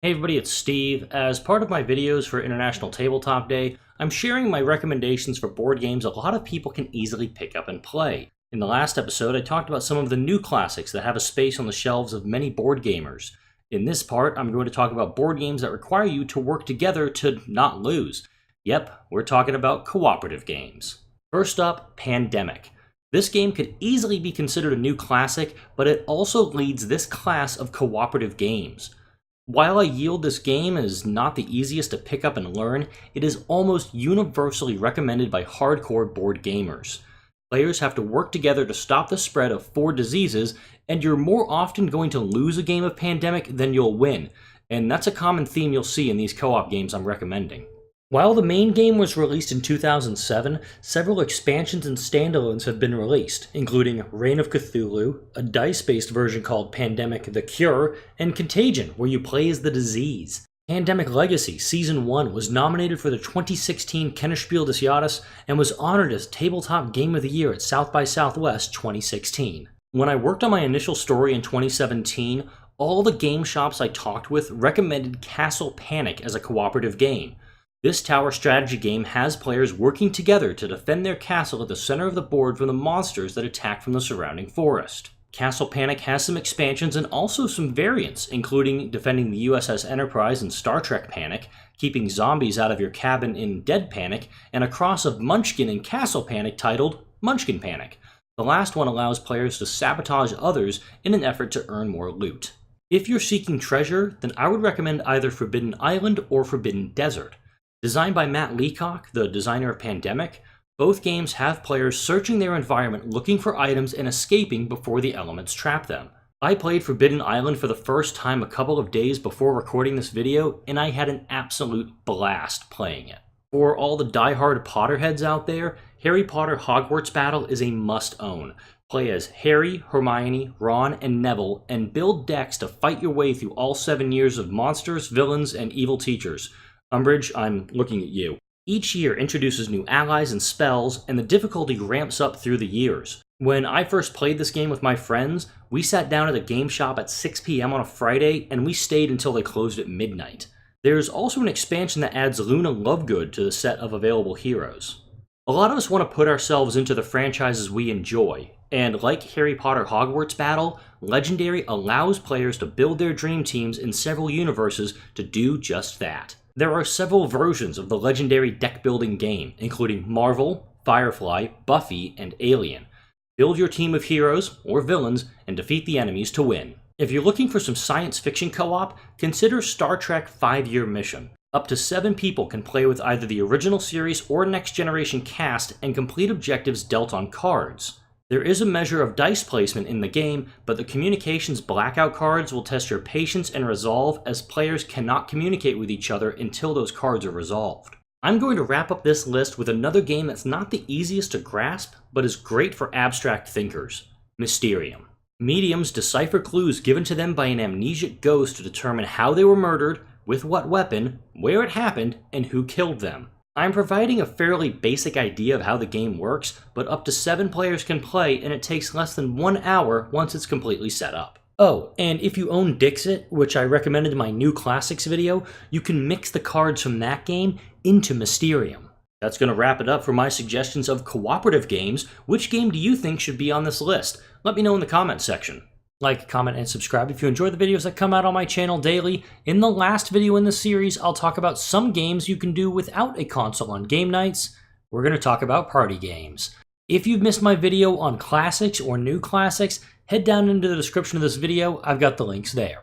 Hey everybody, it's Steve. As part of my videos for International Tabletop Day, I'm sharing my recommendations for board games a lot of people can easily pick up and play. In the last episode, I talked about some of the new classics that have a space on the shelves of many board gamers. In this part, I'm going to talk about board games that require you to work together to not lose. Yep, we're talking about cooperative games. First up, Pandemic. This game could easily be considered a new classic, but it also leads this class of cooperative games. While I yield this game as not the easiest to pick up and learn, it is almost universally recommended by hardcore board gamers. Players have to work together to stop the spread of 4 diseases, and you're more often going to lose a game of Pandemic than you'll win, and that's a common theme you'll see in these co-op games I'm recommending. While the main game was released in 2007, several expansions and standalones have been released, including Reign of Cthulhu, a dice-based version called Pandemic: The Cure, and Contagion, where you play as the disease. Pandemic Legacy Season 1 was nominated for the 2016 Kennerspiel des Jahres and was honored as Tabletop Game of the Year at South by Southwest 2016. When I worked on my initial story in 2017, all the game shops I talked with recommended Castle Panic as a cooperative game. This tower strategy game has players working together to defend their castle at the center of the board from the monsters that attack from the surrounding forest. Castle Panic has some expansions and also some variants, including defending the USS Enterprise in Star Trek Panic, keeping zombies out of your cabin in Dead Panic, and a cross of Munchkin and Castle Panic titled Munchkin Panic. The last one allows players to sabotage others in an effort to earn more loot. If you're seeking treasure, then I would recommend either Forbidden Island or Forbidden Desert. Designed by Matt Leacock, the designer of Pandemic, both games have players searching their environment looking for items and escaping before the elements trap them. I played Forbidden Island for the first time a couple of days before recording this video, and I had an absolute blast playing it. For all the die-hard Potterheads out there, Harry Potter Hogwarts Battle is a must-own. Play as Harry, Hermione, Ron, and Neville, and build decks to fight your way through all 7 years of monsters, villains, and evil teachers. Umbridge, I'm looking at you. Each year introduces new allies and spells, and the difficulty ramps up through the years. When I first played this game with my friends, we sat down at a game shop at 6 p.m. on a Friday, and we stayed until they closed at midnight. There's also an expansion that adds Luna Lovegood to the set of available heroes. A lot of us want to put ourselves into the franchises we enjoy, and like Harry Potter Hogwarts Battle, Legendary allows players to build their dream teams in several universes to do just that. There are several versions of the Legendary deck-building game, including Marvel, Firefly, Buffy, and Alien. Build your team of heroes, or villains, and defeat the enemies to win. If you're looking for some science fiction co-op, consider Star Trek 5-Year Mission. Up to 7 people can play with either the original series or Next Generation cast and complete objectives dealt on cards. There is a measure of dice placement in the game, but the communications blackout cards will test your patience and resolve, as players cannot communicate with each other until those cards are resolved. I'm going to wrap up this list with another game that's not the easiest to grasp, but is great for abstract thinkers: Mysterium. Mediums decipher clues given to them by an amnesic ghost to determine how they were murdered, with what weapon, where it happened, and who killed them. I'm providing a fairly basic idea of how the game works, but up to 7 players can play, and it takes less than 1 hour once it's completely set up. Oh, and if you own Dixit, which I recommended in my new classics video, you can mix the cards from that game into Mysterium. That's going to wrap it up for my suggestions of cooperative games. Which game do you think should be on this list? Let me know in the comments section. Like, comment, and subscribe if you enjoy the videos that come out on my channel daily. In the last video in this series, I'll talk about some games you can do without a console on game nights. We're going to talk about party games. If you've missed my video on classics or new classics, head down into the description of this video. I've got the links there.